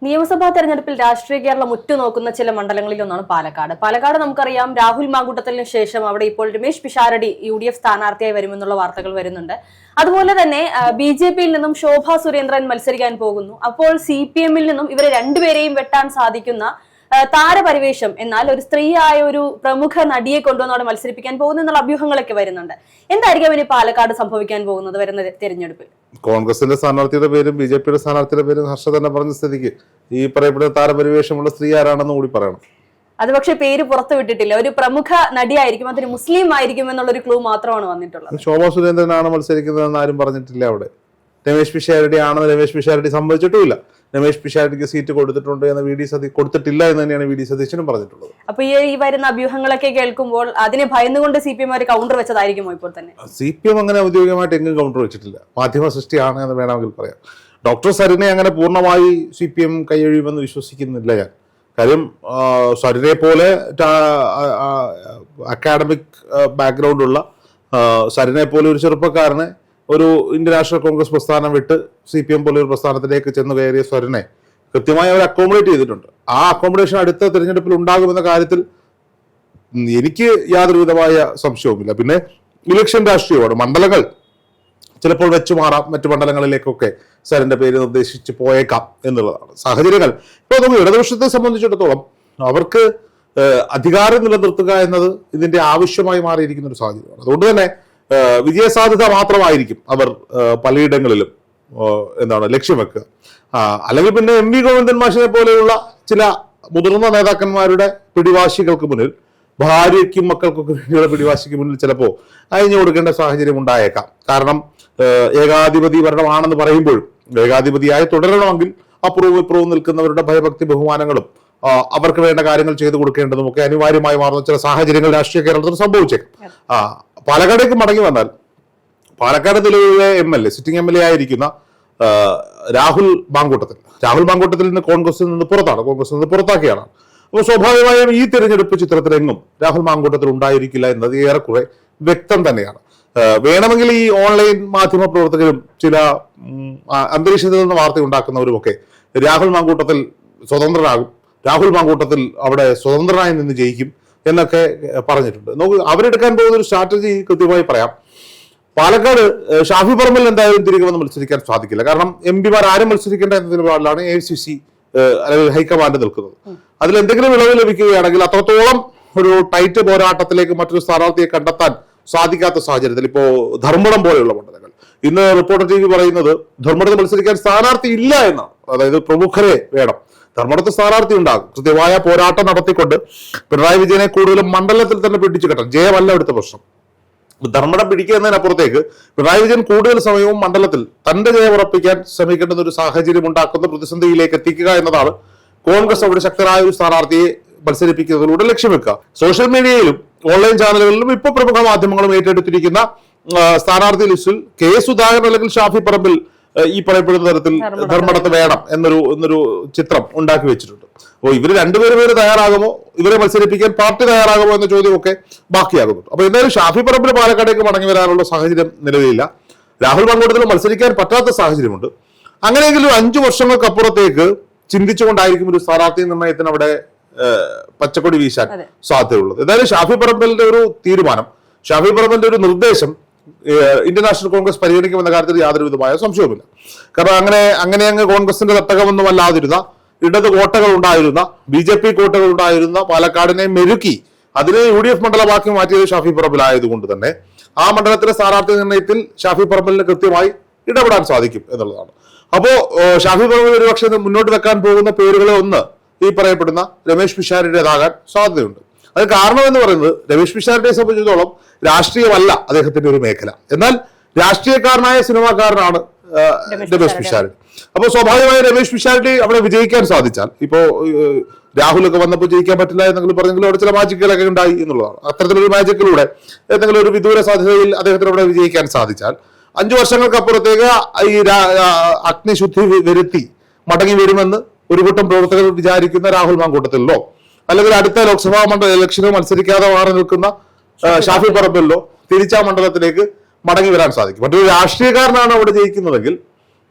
നിയമസഭാ തെരഞ്ഞെടുപ്പിൽ രാഷ്ട്രീയ കേരളം ഉറ്റുനോക്കുന്ന ചില മണ്ഡലങ്ങളിൽ ഒന്നാണ് പാലക്കാട്. പാലക്കാട് നമുക്കറിയാം, രാഹുൽ മാങ്കൂട്ടത്തിന് ശേഷം അവിടെ ഇപ്പോൾ രമേശ് പിഷാരടി UDF സ്ഥാനാർത്ഥിയായി വരുമെന്നുള്ള വാർത്തകൾ വരുന്നുണ്ട്. അതുപോലെ തന്നെ BJP-യിൽ നിന്നും ശോഭ സുരേന്ദ്രൻ മത്സരിക്കാൻ പോകുന്നു. അപ്പോൾ CPM-ൽ നിന്നും ഇവരെ രണ്ടുപേരെയും വെട്ടാൻ സാധിക്കുന്ന താരപരിവേഷം, എന്നാൽ ഒരു സ്ത്രീയായ ഒരു പ്രമുഖ നടിയെ കൊണ്ടുവന്നവിടെ മത്സരിപ്പിക്കാൻ പോകുന്നു എന്നുള്ള അഭ്യൂഹങ്ങളൊക്കെ വരുന്നുണ്ട്. എന്തായിരിക്കും ഇനി പാലക്കാട് സംഭവിക്കാൻ പോകുന്നത് വരുന്ന തെരഞ്ഞെടുപ്പിൽ? കോൺഗ്രസിന്റെ സ്ഥാനാർത്ഥിയുടെ പേരും BJP-യുടെ സ്ഥാനാർത്ഥിയുടെ പേരും ഹർഷ തന്നെ പറഞ്ഞ സ്ഥിതിക്ക് ഈ പറയപ്പെടുന്ന താരപരിവേഷമുള്ള സ്ത്രീ ആരാണെന്ന് കൂടി പറയണം. അത് പക്ഷെ പേര് പുറത്തു വിട്ടിട്ടില്ല. ഒരു പ്രമുഖ നടിയായിരിക്കും, അതൊരു മുസ്ലിം ആയിരിക്കും എന്നുള്ളൊരു ക്ലൂ മാത്രമാണ് വന്നിട്ടുള്ളത്. ശോഭ സുരേന്ദ്രനാണ് മത്സരിക്കുന്നതെന്ന് ആരും പറഞ്ഞിട്ടില്ല. അവിടെ രമേശ് പിഷാരടി ആണെന്ന് രമേശ് പിഷാരടി സമ്മതിച്ചിട്ടുമില്ല. രമേശ് പിഷാരടിക്ക് സീറ്റ് കൊടുത്തിട്ടുണ്ട് എന്ന് കൊടുത്തിട്ടില്ല എന്ന് തന്നെയാണ് VD സതീശനും പറഞ്ഞിട്ടുള്ളത്. അപ്പൊ ഈ വരുന്ന അഭ്യൂഹങ്ങളൊക്കെ കേൾക്കുമ്പോൾ അതിനെ ഭയന്നുകൊണ്ട് CPM കൗണ്ടർ വെച്ചതായിരിക്കുമോ ഇപ്പോൾ തന്നെ? CPM അങ്ങനെ ഔദ്യോഗികമായിട്ട് എങ്ങും കൗണ്ടർ വെച്ചിട്ടില്ല. മാധ്യമ സൃഷ്ടിയാണ് എന്ന് വേണമെങ്കിൽ പറയാം. ഡോക്ടർ സരിനെ അങ്ങനെ പൂർണ്ണമായി CPM കൈയൊഴിയുമെന്ന് വിശ്വസിക്കുന്നില്ല ഞാൻ. കാര്യം സരിനെ പോലെ അക്കാഡമിക് ബാക്ക്ഗ്രൗണ്ടുള്ള സരിനെ പോലെ ഒരു ചെറുപ്പക്കാരനെ ഒരു ഇന്ത്യൻ നാഷണൽ കോൺഗ്രസ് പ്രസ്ഥാനം വിട്ട് CPM പോലെ ഒരു പ്രസ്ഥാനത്തിലേക്ക് ചെന്ന് കയറിയ സ്വരനെ കൃത്യമായി അവർ അക്കോമഡേറ്റ് ചെയ്തിട്ടുണ്ട്. ആ അക്കോമഡേഷൻ അടുത്ത തിരഞ്ഞെടുപ്പിൽ ഉണ്ടാകുമെന്ന കാര്യത്തിൽ എനിക്ക് യാതൊരു വിധമായ സംശയവുമില്ല. പിന്നെ ഇലക്ഷൻ രാഷ്ട്രീയമാണ്, മണ്ഡലങ്ങൾ ചിലപ്പോൾ വെച്ചു മാറാം, മറ്റു മണ്ഡലങ്ങളിലേക്കൊക്കെ സരിന്റെ പേര് നിർദ്ദേശിച്ച് പോയേക്കാം എന്നുള്ളതാണ് സാഹചര്യങ്ങൾ. ഇപ്പോൾ നമുക്ക് ഇടതുപക്ഷത്തെ സംബന്ധിച്ചിടത്തോളം അവർക്ക് അധികാരം നിലനിർത്തുക എന്നത് ഇതിന്റെ ആവശ്യമായി മാറിയിരിക്കുന്ന ഒരു സാഹചര്യമാണ്. അതുകൊണ്ട് തന്നെ വിജയസാധ്യത മാത്രമായിരിക്കും അവർ പലയിടങ്ങളിലും ലക്ഷ്യം വെക്കുക. അല്ലെങ്കിൽ പിന്നെ MV ഗോവിന്ദൻ മാഷിനെ പോലെയുള്ള ചില മുതിർന്ന നേതാക്കന്മാരുടെ പിടിവാശികൾക്ക് മുന്നിൽ, ഭാര്യയ്ക്കും മക്കൾക്കൊക്കെ വേണ്ടിയുള്ള പിടിവാശിക്ക് മുന്നിൽ ചിലപ്പോൾ അയഞ്ഞു കൊടുക്കേണ്ട സാഹചര്യം ഉണ്ടായേക്കാം. കാരണം ഏകാധിപതി ഭരണമാണെന്ന് പറയുമ്പോഴും ഏകാധിപതിയായി തുടരണമെങ്കിൽ അപ്പുറവും ഇപ്പുറവും നിൽക്കുന്നവരുടെ ഭയഭക്തി ബഹുമാനങ്ങളും അവർക്ക് വേണ്ട കാര്യങ്ങൾ ചെയ്തു കൊടുക്കേണ്ടതും ഒക്കെ അനിവാര്യമായി മാറുന്ന ചില സാഹചര്യങ്ങൾ രാഷ്ട്രീയ കേരളത്തിൽ സംഭവിച്ചേക്കാം. പാലക്കാടേക്ക് മടങ്ങി വന്നാൽ, പാലക്കാട് നിലവിലെ MLA, സിറ്റിംഗ് MLA ആയിരിക്കുന്ന രാഹുൽ മാങ്കൂട്ടത്തിൽ നിന്ന് കോൺഗ്രസിൽ നിന്ന് പുറത്താക്കിയാണ്. അപ്പോൾ സ്വാഭാവികമായും ഈ തെരഞ്ഞെടുപ്പ് ചിത്രത്തിലെങ്ങും രാഹുൽ മാങ്കൂട്ടത്തിൽ ഉണ്ടായിരിക്കില്ല എന്നത് ഏറെക്കുറെ വ്യക്തം തന്നെയാണ്. വേണമെങ്കിൽ ഈ ഓൺലൈൻ മാധ്യമ പ്രവർത്തകരും ചില അന്തരീക്ഷത്തിൽ നിന്ന് വാർത്ത ഉണ്ടാക്കുന്നവരുമൊക്കെ രാഹുൽ മാങ്കൂട്ടത്തിൽ സ്വതന്ത്രനാകും, രാഹുൽ മാങ്കൂട്ടത്തിൽ അവിടെ സ്വതന്ത്രനായി നിന്ന് ജയിക്കും എന്നൊക്കെ പറഞ്ഞിട്ടുണ്ട്. നമുക്ക് അവരെടുക്കാൻ പോകുന്ന ഒരു സ്ട്രാറ്റജി കൃത്യമായി പറയാം. പാലക്കാട് ഷാഫി പറമ്പിൽ എന്തായാലും തിരികെ വന്ന് മത്സരിക്കാൻ സാധിക്കില്ല. കാരണം MP-മാർ ആരും മത്സരിക്കേണ്ട എന്ന നിലപാടിലാണ് AICC അല്ലെങ്കിൽ ഹൈക്കമാൻഡ് നിൽക്കുന്നത്. അതിൽ എന്തെങ്കിലും ഇളവ് ലഭിക്കുകയാണെങ്കിൽ അത്രത്തോളം ഒരു ടൈറ്റ് പോരാട്ടത്തിലേക്ക് മറ്റൊരു സ്ഥാനാർത്ഥിയെ കണ്ടെത്താൻ സാധിക്കാത്ത സാഹചര്യത്തിൽ ഇപ്പോൾ ധർമ്മടം പോലെയുള്ള മണ്ഡലങ്ങൾ, ഇന്ന് റിപ്പോർട്ടർ TV പറയുന്നത് ധർമ്മടത്ത് മത്സരിക്കാൻ സ്ഥാനാർത്ഥി ഇല്ല എന്നാണ്. അതായത് പ്രമുഖരെ വേണം, ധർമ്മടത്ത് സ്ഥാനാർത്ഥി ഉണ്ടാകും. കൃത്യമായ പോരാട്ടം നടത്തിക്കൊണ്ട് പിണറായി വിജയനെ കൂടുതലും മണ്ഡലത്തിൽ തന്നെ പിടിച്ചു കെട്ടാൻ, ജയമല്ല അടുത്ത പ്രശ്നം. ധർമ്മടം പിടിക്കുക എന്നതിനപ്പുറത്തേക്ക് പിണറായി വിജയൻ കൂടുതൽ സമയവും മണ്ഡലത്തിൽ തന്റെ ജയം ഉറപ്പിക്കാൻ ശ്രമിക്കേണ്ടുന്ന ഒരു സാഹചര്യം ഉണ്ടാക്കുന്ന പ്രതിസന്ധിയിലേക്ക് എത്തിക്കുക എന്നതാണ് കോൺഗ്രസ് അവിടെ ശക്തരായ ഒരു സ്ഥാനാർത്ഥിയെ മത്സരിപ്പിക്കുന്നതിലൂടെ ലക്ഷ്യം വെക്കുക. സോഷ്യൽ മീഡിയയിലും ഓൺലൈൻ ചാനലുകളിലും ഇപ്പൊ പ്രമുഖ മാധ്യമങ്ങളും ഏറ്റെടുത്തിരിക്കുന്ന സ്ഥാനാർത്ഥി ലിസ്റ്റിൽ K സുധാകരൻ അല്ലെങ്കിൽ ഷാഫി പറമ്പിൽ ഈ പറയപ്പെടുന്ന തരത്തിൽ ധർമ്മടത്ത് വേണം എന്നൊരു ചിത്രം ഉണ്ടാക്കി വെച്ചിട്ടുണ്ട്. അപ്പോൾ ഇവര് രണ്ടുപേര് തയ്യാറാകുമോ, ഇവരെ മത്സരിപ്പിക്കാൻ പാർട്ടി തയ്യാറാകുമോ എന്ന ചോദ്യമൊക്കെ ബാക്കിയാകുന്നുണ്ട്. അപ്പൊ എന്തായാലും ഷാഫി പറമ്പിൽ പാലക്കാടേക്ക് മടങ്ങി വരാനുള്ള സാഹചര്യം നിലവിലില്ല. രാഹുൽ മാങ്കൂട്ടത്തിൽ മത്സരിക്കാൻ പറ്റാത്ത സാഹചര്യമുണ്ട്. അങ്ങനെയെങ്കിലും 5 വർഷങ്ങൾക്കപ്പുറത്തേക്ക് ചിന്തിച്ചുകൊണ്ടായിരിക്കും ഒരു സ്ഥാനാർത്ഥി നിർണയത്തിന് അവിടെ പച്ചക്കൊടി വീശാൻ സാധ്യതയുള്ളത്. എന്തായാലും ഷാഫി പറമ്പിലിന്റെ ഒരു തീരുമാനം, ഷാഫി പറമ്പിലിന്റെ ഒരു നിർദ്ദേശം ഇന്ത്യൻ നാഷണൽ കോൺഗ്രസ് പരിഗണിക്കുമെന്ന കാര്യത്തിൽ യാതൊരു വിധമായ സംശയവുമില്ല. കാരണം അങ്ങനെ കോൺഗ്രസിന്റെ തട്ടകമൊന്നും അല്ലാതിരുന്ന, ഇടത് കോട്ടകൾ ഉണ്ടായിരുന്ന, BJP കോട്ടകൾ ഉണ്ടായിരുന്ന പാലക്കാടിനെ മെരുക്കി അതിനെ UDF മണ്ഡലമാക്കി മാറ്റിയത് ഷാഫി പറമ്പിലായതുകൊണ്ട് തന്നെ ആ മണ്ഡലത്തിലെ സ്ഥാനാർത്ഥി നിർണയത്തിൽ ഷാഫി പറമ്പിലിന് കൃത്യമായി ഇടപെടാൻ സാധിക്കും എന്നുള്ളതാണ്. അപ്പോ ഷാഫി പറമ്പിൽ ഒരുപക്ഷെ മുന്നോട്ട് വെക്കാൻ പോകുന്ന പേരുകളെ ഒന്ന് ഈ പറയപ്പെടുന്ന രമേശ് പിഷാരടിയുടേതാകാൻ സാധ്യതയുണ്ട്. അത് കാരണം എന്ന് പറയുന്നത്, രമേശ് പിഷാരടിയെ സംബന്ധിച്ചിടത്തോളം രാഷ്ട്രീയമല്ല അദ്ദേഹത്തിന്റെ ഒരു മേഖല, എന്നാൽ രാഷ്ട്രീയക്കാരനായ സിനിമാക്കാരനാണ് രമേശ് പിഷാരടി. അപ്പോൾ സ്വാഭാവികമായി രമേശ് പിഷാരടി അവിടെ വിജയിക്കാൻ സാധിച്ചാൽ, ഇപ്പോ രാഹുലൊക്കെ വന്നപ്പോൾ ജയിക്കാൻ പറ്റില്ല എന്നെങ്കിലും പറഞ്ഞെങ്കിലും അവിടെ ചില മാജിക്കുകളൊക്കെ ഉണ്ടായി എന്നുള്ളതാണ്. അത്തരത്തിലൊരു മാജിക്കിലൂടെ ഏതെങ്കിലും ഒരു വിദൂര സാധ്യതയിൽ അദ്ദേഹത്തിന് അവിടെ വിജയിക്കാൻ സാധിച്ചാൽ 5 വർഷങ്ങൾക്കപ്പുറത്തേക്ക് ഈ അഗ്നിശുദ്ധി വരുത്തി മടങ്ങി വരുമെന്ന് ഒരു കൂട്ടം പ്രവർത്തകർ വിചാരിക്കുന്ന രാഹുൽ മാങ്കൂട്ടത്തിലോ, അല്ലെങ്കിൽ അടുത്ത ലോക്സഭാ ഇലക്ഷനിൽ മത്സരിക്കാതെ മാറി നിൽക്കുന്ന ഷാഫി പറമ്പിലോ തിരിച്ചാ മണ്ഡലത്തിലേക്ക് മടങ്ങി വരാൻ സാധിക്കും. മറ്റൊരു രാഷ്ട്രീയക്കാരനാണ് അവിടെ ജയിക്കുന്നതെങ്കിൽ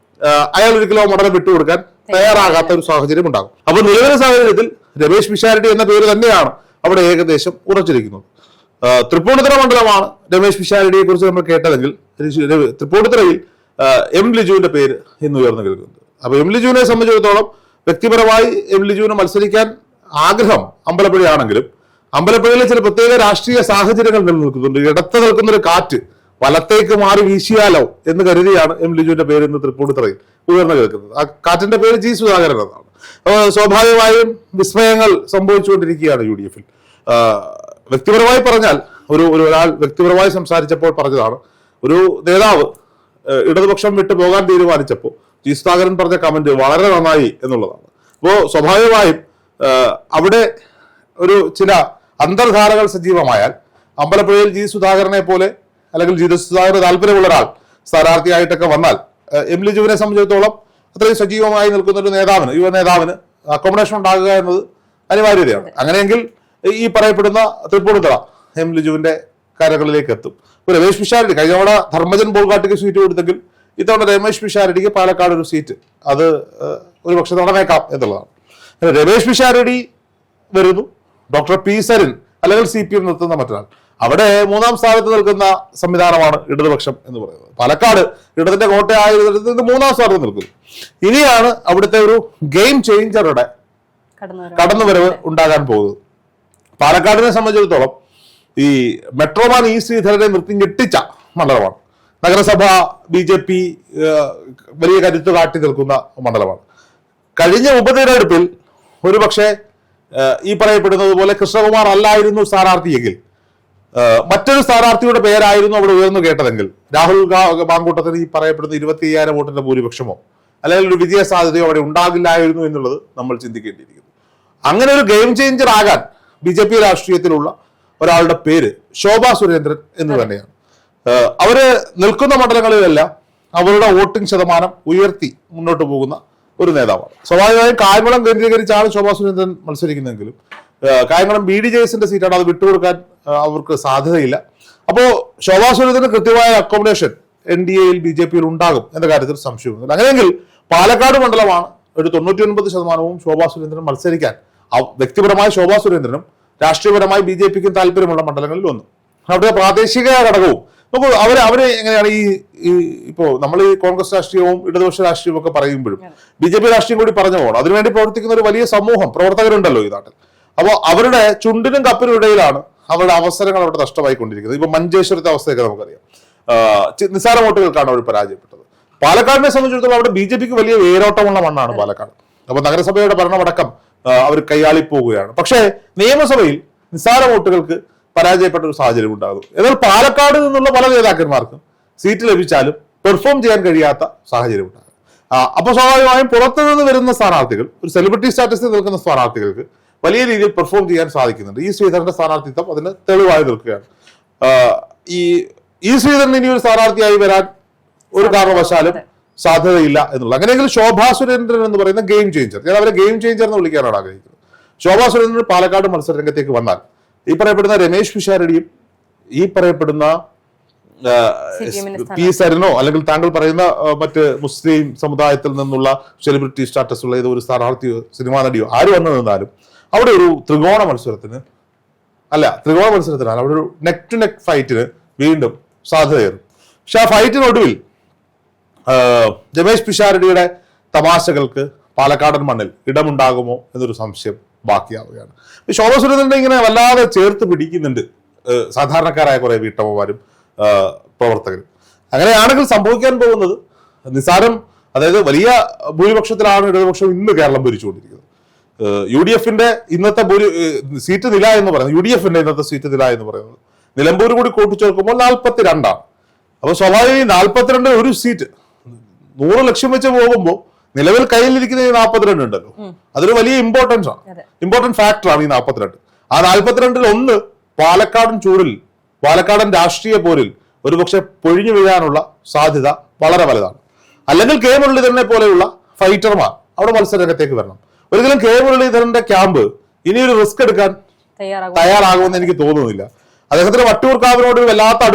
അയാൾ ഒരിക്കലും മണ്ഡലം വിട്ടുകൊടുക്കാൻ തയ്യാറാകാത്ത ഒരു സാഹചര്യം ഉണ്ടാകും. അപ്പൊ നിലവിലെ സാഹചര്യത്തിൽ രമേശ് പിഷാരടി എന്ന പേര് തന്നെയാണ് അവിടെ ഏകദേശം ഉറച്ചിരിക്കുന്നത്. തൃപ്പൂണിത്തുറ മണ്ഡലമാണ് രമേശ് പിഷാരടിയെ കുറിച്ച് നമ്മൾ കേട്ടതെങ്കിൽ തൃപ്പൂണിത്തുറയിൽ എം ലിജുവിന്റെ പേര് ഇന്ന് ഉയർന്നു കേൾക്കുന്നത്. അപ്പൊ എം ലിജുവിനെ സംബന്ധിച്ചിടത്തോളം വ്യക്തിപരമായി എം ലിജുവിന് മത്സരിക്കാൻ ആഗ്രഹം അമ്പലപ്പുഴയാണെങ്കിലും അമ്പലപ്പുഴയിലെ ചില പ്രത്യേക രാഷ്ട്രീയ സാഹചര്യങ്ങൾ നിലനിൽക്കുന്നുണ്ട്. ഇടത്ത് നിൽക്കുന്ന ഒരു കാറ്റ് വലത്തേക്ക് മാറി വീശിയാലോ എന്ന് കരുതിയാണ് എം ലിജുവിന്റെ പേര് ഇന്ന് തൃപ്പൂണിത്തുറയിൽ ഉയർന്നു കേൾക്കുന്നത്. ആ കാറ്റിന്റെ പേര് ജി സുധാകരൻ എന്നാണ്. സ്വാഭാവികമായും വിസ്മയങ്ങൾ സംഭവിച്ചുകൊണ്ടിരിക്കുകയാണ് UDF-ൽ. വ്യക്തിപരമായി പറഞ്ഞാൽ ഒരാൾ വ്യക്തിപരമായി സംസാരിച്ചപ്പോൾ പറഞ്ഞതാണ്, ഒരു നേതാവ് ഇടതുപക്ഷം വിട്ടു പോകാൻ തീരുമാനിച്ചപ്പോൾ ജി സുധാകരൻ പറഞ്ഞ കമന്റ് വളരെ നന്നായി എന്നുള്ളതാണ്. അപ്പോൾ സ്വാഭാവികമായും അവിടെ ഒരു ചില അന്തർധാരകൾ സജീവമായാൽ അമ്പലപ്പുഴയിൽ ജി സുധാകരനെ പോലെ അല്ലെങ്കിൽ ജി സുധാകരന് താല്പര്യമുള്ള ഒരാൾ സ്ഥാനാർത്ഥിയായിട്ടൊക്കെ വന്നാൽ എം ലിജുവിനെ സംബന്ധിച്ചിടത്തോളം അത്രയും സജീവമായി നിൽക്കുന്ന ഒരു നേതാവിന്, യുവ നേതാവിന് അക്കോമഡേഷൻ ഉണ്ടാകുക എന്നത് അനിവാര്യതയാണ്. അങ്ങനെയെങ്കിൽ ഈ പറയപ്പെടുന്ന തൃപ്പൂണിത്തുറ എം ലിജുവിന്റെ കാര്യങ്ങളിലേക്ക് എത്തും. രമേശ് പിഷാരടി കഴിഞ്ഞ തവണ ധർമ്മജൻ ബോൾഗാട്ടിക്ക് സീറ്റ് കൊടുത്തെങ്കിൽ ഇത്തവണ രമേശ് പിഷാരടിക്ക് പാലക്കാട് ഒരു സീറ്റ് അത് ഒരു പക്ഷെ നടന്നേക്കാം എന്നുള്ളതാണ്. രമേശ് പിഷാരടി വരുന്നു, ഡോക്ടർ പി സരിൻ അല്ലെങ്കിൽ CPM നിർത്തുന്ന മറ്റൊരാൾ. അവിടെ മൂന്നാം സ്ഥാനത്ത് നിൽക്കുന്ന സംവിധാനമാണ് ഇടതുപക്ഷം എന്ന് പറയുന്നത്. പാലക്കാട് ഇടതിന്റെ കോട്ടയായിരുന്നത് മൂന്നാം സ്ഥാനത്ത് നിൽക്കുന്നു. ഇനിയാണ് അവിടുത്തെ ഒരു ഗെയിം ചേഞ്ചറുടെ കടന്നുവരവ് ഉണ്ടാകാൻ പോകുന്നത്. പാലക്കാടിനെ സംബന്ധിച്ചിടത്തോളം ഈ മെട്രോമാൻ ഇ ശ്രീധരനെ നിർത്തി ഞെട്ടിച്ച മണ്ഡലമാണ്. നഗരസഭ BJP വലിയ കരുത്ത് കാട്ടി നിൽക്കുന്ന മണ്ഡലമാണ്. കഴിഞ്ഞ ഉപതെരഞ്ഞെടുപ്പിൽ ഒരു പക്ഷേ ഈ പറയപ്പെടുന്നത് പോലെ കൃഷ്ണകുമാർ അല്ലായിരുന്നു സ്ഥാനാർത്ഥിയെങ്കിൽ മറ്റൊരു സ്ഥാനാർത്ഥിയുടെ പേരായിരുന്നു അവിടെ ഉയർന്നു കേട്ടതെങ്കിൽ രാഹുൽ മാങ്കൂട്ടത്തിന് ഈ പറയപ്പെടുന്ന 25,000 വോട്ടിന്റെ ഭൂരിപക്ഷമോ അല്ലെങ്കിൽ ഒരു വിജയ സാധ്യതയോ അവിടെ ഉണ്ടാകില്ലായിരുന്നു എന്നുള്ളത് നമ്മൾ ചിന്തിക്കേണ്ടിയിരിക്കുന്നു. അങ്ങനെ ഒരു ഗെയിം ചേഞ്ചർ ആകാൻ BJP രാഷ്ട്രീയത്തിലുള്ള ഒരാളുടെ പേര് ശോഭാ സുരേന്ദ്രൻ എന്ന് തന്നെയാണ്. അവര് നിൽക്കുന്ന മണ്ഡലങ്ങളിലെല്ലാം അവരുടെ വോട്ടിംഗ് ശതമാനം ഉയർത്തി മുന്നോട്ട് പോകുന്ന ഒരു നേതാവാണ്. സ്വാഭാവികമായും കായംകുളം കേന്ദ്രീകരിച്ചാണ് ശോഭാ സുരേന്ദ്രൻ മത്സരിക്കുന്നതെങ്കിലും കായംകുളം BDJSന്റെ സീറ്റാണ്, അത് വിട്ടുകൊടുക്കാൻ അവർക്ക് സാധ്യതയില്ല. അപ്പോ ശോഭാ സുരേന്ദ്രന് കൃത്യമായ അക്കോമഡേഷൻ NDAയിൽ BJPയിൽ ഉണ്ടാകും എന്ന കാര്യത്തിൽ സംശയമൊന്നുമില്ല. അങ്ങനെയെങ്കിൽ പാലക്കാട് മണ്ഡലമാണ് ഒരു 99% ശോഭാ സുരേന്ദ്രൻ മത്സരിക്കാൻ വ്യക്തിപരമായി ശോഭാ സുരേന്ദ്രനും രാഷ്ട്രീയപരമായി BJPക്കും താല്പര്യമുള്ള മണ്ഡലങ്ങളിൽ ഒന്ന്. അവിടെ പ്രാദേശിക ഘടകവും നോക്കൂ, അവര് എങ്ങനെയാണ് ഇപ്പോ നമ്മൾ ഈ കോൺഗ്രസ് രാഷ്ട്രീയവും ഇടതുപക്ഷ രാഷ്ട്രീയവും ഒക്കെ പറയുമ്പോഴും BJP രാഷ്ട്രീയം കൂടി പറഞ്ഞു പോകണം. അതിനുവേണ്ടി പ്രവർത്തിക്കുന്ന ഒരു വലിയ സമൂഹം പ്രവർത്തകരുണ്ടല്ലോ ഈ നാട്ടിൽ. അപ്പോൾ അവരുടെ ചുണ്ടിനും കപ്പിനും ഇടയിലാണ് അവരുടെ അവസരങ്ങൾ അവിടെ നഷ്ടമായിക്കൊണ്ടിരിക്കുന്നത്. ഇപ്പൊ മഞ്ചേശ്വരത്തെ അവസ്ഥയൊക്കെ നമുക്കറിയാം. നിസ്സാര വോട്ടുകൾക്കാണ് അവർ പരാജയപ്പെട്ടത്. പാലക്കാടിനെ സംബന്ധിച്ചിടത്തോളം അവിടെ BJPക്ക് വലിയ വേരോട്ടമുള്ള മണ്ണാണ് പാലക്കാട്. അപ്പൊ നഗരസഭയുടെ ഭരണമടക്കം അവർ കൈയാളിപ്പോവുകയാണ്. പക്ഷേ നിയമസഭയിൽ നിസ്സാര വോട്ടുകൾക്ക് പരാജയപ്പെട്ട ഒരു സാഹചര്യം ഉണ്ടാകുന്നു. എന്നാൽ പാലക്കാട് നിന്നുള്ള പല നേതാക്കന്മാർക്കും സീറ്റ് ലഭിച്ചാലും പെർഫോം ചെയ്യാൻ കഴിയാത്ത സാഹചര്യം ഉണ്ടാകും. അപ്പൊ സ്വാഭാവികമായും പുറത്തുനിന്ന് വരുന്ന സ്ഥാനാർത്ഥികൾ, ഒരു സെലിബ്രിറ്റി സ്റ്റാറ്റസിൽ നിൽക്കുന്ന സ്ഥാനാർത്ഥികൾക്ക് വലിയ രീതിയിൽ പെർഫോം ചെയ്യാൻ സാധിക്കുന്നുണ്ട്. ഈ ശ്രീധരന്റെ സ്ഥാനാർത്ഥിത്വം അതിന് തെളിവായി നിൽക്കുകയാണ്. ഈ ശ്രീധരൻ ഇനി ഒരു സ്ഥാനാർത്ഥിയായി വരാൻ ഒരു കാരണവശാലും സാധ്യതയില്ല എന്നുള്ളത്. അങ്ങനെയെങ്കിൽ ശോഭാ സുരേന്ദ്രൻ എന്ന് പറയുന്ന ഗെയിം ചേഞ്ചർ, ഞാൻ അവരെ ഗെയിം ചേഞ്ചർ എന്ന് വിളിക്കാനാണ് ആഗ്രഹിക്കുന്നത്. ശോഭാ സുരേന്ദ്രൻ പാലക്കാട് മത്സര രംഗത്തേക്ക് വന്നാൽ ഈ പറയപ്പെടുന്ന രമേശ് പിഷാരടിയും ഈ പറയപ്പെടുന്ന പി സരിനോ അല്ലെങ്കിൽ താങ്കൾ പറയുന്ന മറ്റ് മുസ്ലിം സമുദായത്തിൽ നിന്നുള്ള സെലിബ്രിറ്റി സ്റ്റാറ്റസ് ഉള്ള ഏതോ ഒരു സ്ഥാനാർത്ഥിയോ സിനിമാ നടിയോ ആര് വന്നു നിന്നാലും അവിടെ ഒരു ത്രികോണ മത്സരത്തിനാണ്, അവിടെ ഒരു നെക്ക് ടു നെക്ക് ഫൈറ്റിന് വീണ്ടും സാധ്യതയേറും. പക്ഷെ ആ ഫൈറ്റിനൊടുവിൽ രമേശ് പിഷാരടിയുടെ തമാശകൾക്ക് പാലക്കാടൻ മണ്ണിൽ ഇടമുണ്ടാകുമോ എന്നൊരു സംശയം ബാക്കിയാവുകയാണ്. ശോഭാ സുരേന്ദ്രനെ ഇങ്ങനെ വല്ലാതെ ചേർത്ത് പിടിക്കുന്നുണ്ട് സാധാരണക്കാരായ കുറെ വീട്ടമ്മമാരും പ്രവർത്തകരും. അങ്ങനെയാണെങ്കിൽ സംഭവിക്കാൻ പോകുന്നത് നിസാരം, അതായത് വലിയ ഭൂരിപക്ഷത്തിലാണ് ഇടതുപക്ഷം ഇന്ന് കേരളം ഭരിച്ചുകൊണ്ടിരിക്കുന്നത്. UDFന്റെ ഇന്നത്തെ സീറ്റ് നില എന്ന് പറയുന്നത്, UDFന്റെ ഇന്നത്തെ സീറ്റ് നില എന്ന് പറയുന്നത് നിലമ്പൂർ കൂടി കൂട്ടിച്ചേർക്കുമ്പോൾ 42ആണ്. അപ്പൊ സ്വാഭാവികം 42 ഒരു സീറ്റ് 100 ലക്ഷം വെച്ച് പോകുമ്പോൾ നിലവിൽ കയ്യിലിരിക്കുന്ന ഈ 42 ഉണ്ടല്ലോ, അതൊരു വലിയ ഇമ്പോർട്ടന്റ് ഫാക്ടറാണ് ഈ 42. ആ 42-ൽ ഒന്ന് പാലക്കാടൻ ചൂടിൽ, പാലക്കാടൻ രാഷ്ട്രീയ പോരിൽ ഒരുപക്ഷെ പൊഴിഞ്ഞു വീഴാനുള്ള സാധ്യത വളരെ വലുതാണ്. അല്ലെങ്കിൽ കെ മുരളീധരനെ പോലെയുള്ള ഫൈറ്റർമാർ അവിടെ മത്സരരംഗത്തേക്ക് വരണം. ഒരിക്കലും കെ മുരളീധരന്റെ ക്യാമ്പ് ഇനിയൊരു റിസ്ക് എടുക്കാൻ തയ്യാറാകുമെന്ന് എനിക്ക് തോന്നുന്നില്ല. അദ്ദേഹത്തിന് വട്ടിയൂർക്കാവിനോട് വല്ലാത്ത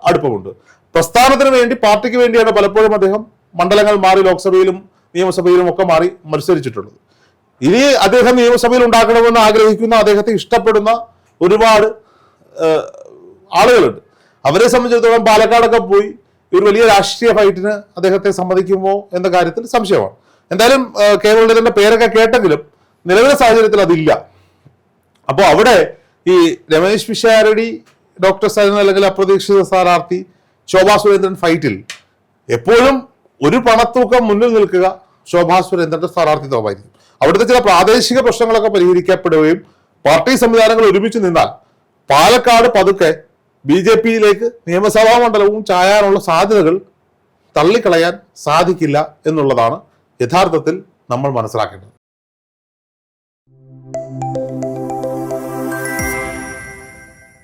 അടുപ്പമുണ്ട്. പ്രസ്ഥാനത്തിന് വേണ്ടി, പാർട്ടിക്ക് വേണ്ടിയാണ് പലപ്പോഴും അദ്ദേഹം മണ്ഡലങ്ങൾ മാറി ലോക്സഭയിലും നിയമസഭയിലും ഒക്കെ മാറി മത്സരിച്ചിട്ടുള്ളത്. ഇനി അദ്ദേഹം നിയമസഭയിൽ ഉണ്ടാക്കണമെന്ന് ആഗ്രഹിക്കുന്ന, അദ്ദേഹത്തെ ഇഷ്ടപ്പെടുന്ന ഒരുപാട് ആളുകളുണ്ട്. അവരെ സംബന്ധിച്ചിടത്തോളം പാലക്കാടൊക്കെ പോയി ഒരു വലിയ രാഷ്ട്രീയ ഫൈറ്റിന് അദ്ദേഹത്തെ സമ്മതിക്കുമോ എന്ന കാര്യത്തിൽ സംശയമാണ്. എന്തായാലും കെ മുരളീധരന്റെ പേരൊക്കെ കേട്ടെങ്കിലും നിലവിലെ സാഹചര്യത്തിൽ അതില്ല. അപ്പോൾ അവിടെ ഈ രമേശ് പിഷാരടി, ഡോക്ടർ സരിൻ അല്ലെങ്കിൽ അപ്രതീക്ഷിത സ്ഥാനാർത്ഥി ശോഭാ സുരേന്ദ്രൻ ഫൈറ്റിൽ എപ്പോഴും ഒരു പണത്തൂക്കം മുന്നിൽ നിൽക്കുക ശോഭാ സുരേന്ദ്രന്റെ സ്ഥാനാർത്ഥിത്വമായിരിക്കും. അവിടുത്തെ ചില പ്രാദേശിക പ്രശ്നങ്ങളൊക്കെ പരിഹരിക്കപ്പെടുകയും പാർട്ടി സംവിധാനങ്ങൾ ഒരുമിച്ച് നിന്നാൽ പാലക്കാട് പതുക്കെ BJP-യിലേക്ക് നിയമസഭാ മണ്ഡലവും ചായാനുള്ള സാധ്യതകൾ തള്ളിക്കളയാൻ സാധിക്കില്ല എന്നുള്ളതാണ് യഥാർത്ഥത്തിൽ നമ്മൾ മനസ്സിലാക്കേണ്ടത്.